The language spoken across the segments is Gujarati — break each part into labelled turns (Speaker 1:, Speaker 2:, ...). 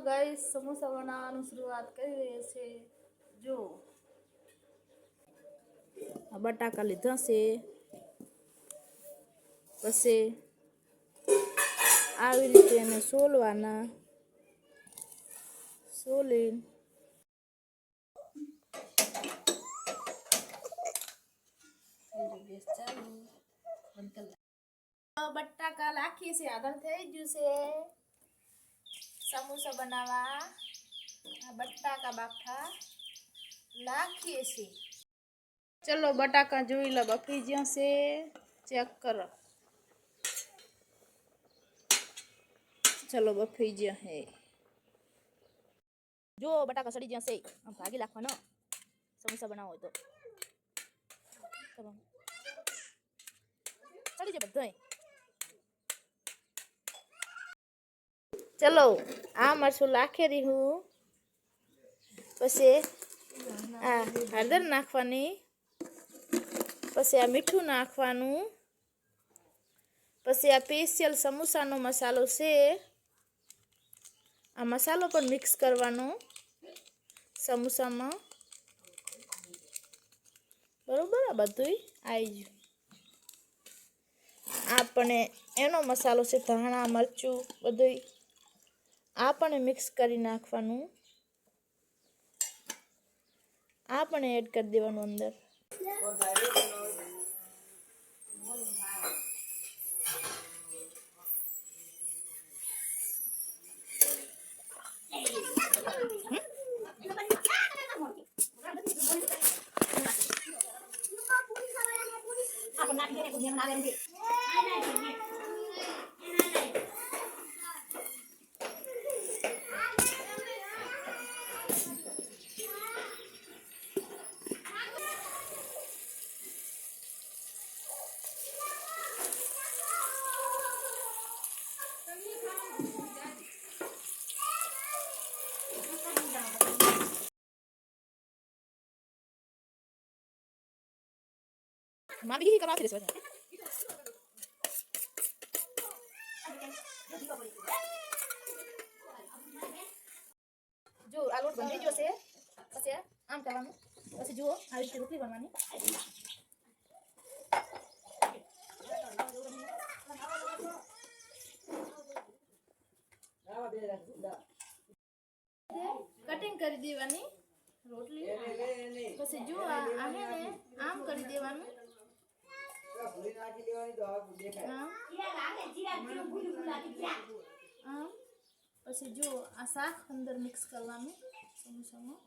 Speaker 1: ગાઈસ સમોસા બનાવવાની શરૂઆત કરી રહી છે। જો આ બટાકા લીધા છે, પછી આવી રીતે એને સોલવાના, સોલી બટાકા નાખીએ છે। આગળ થઈ ગયું છે સમોસા બનાવવા। આ બટાકા બાફા નાખીએ છીએ। ચલો બટાકા જોઈ લો, બફી જ્યાં છે ચેક કરો। ચલો બફી જ્યાં હે, જો બટાકા સડી જ્યાં છે, આમ ભાગી નાખવાનો સમોસા બનાવો હોય તો સડી જાય બધાય। ચલો આ મરચું નાખી રહી હું, પછી આ હળદર નાખવાની, પછી આ મીઠું નાખવાનું, પછી આ સ્પેશિયલ સમોસાનો મસાલો છે, આ મસાલો પણ મિક્સ કરવાનો સમોસામાં, બરોબર। આ બધું આવી ગયું। આપણે એનો મસાલો છે, ધાણા મરચું બધું આપણે મિક્સ કરી નાખવાનું, આપણે એડ કરી દેવાનું અંદર। Mami gigi કરવા છે જો આ લોટ બની ગયો છે, પછી આમ કરવાનું, પછી જુઓ આવી રીતે રોટલી બનવાની। કટિંગ કરી દેવાની રોટલી, પછી જો આને આમ કરી દેવાનું, પછી જો આ શાક અંદર મિક્સ કરવાનું સમોસામાં,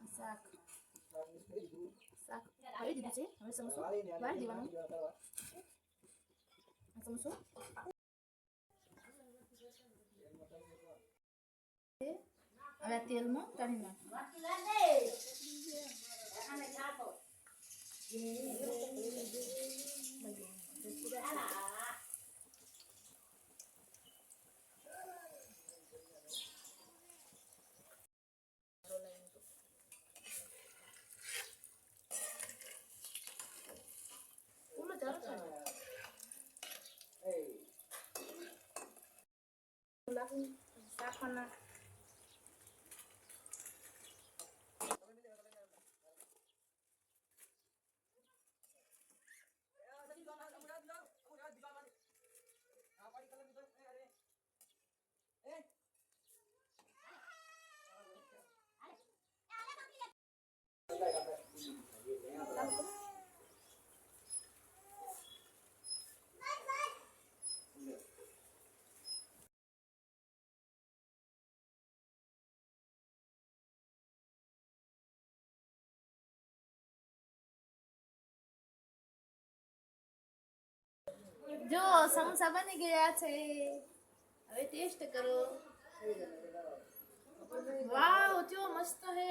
Speaker 1: આ શાક આવી દીધું છે। હવે સમોસો વાળી દેવાનું, સમોસો હવે તેલમાં તળી નાખવાનું। જો સમોસા બની ગયા છે, હવે ટેસ્ટ કરો। વાવ જો મસ્ત હે।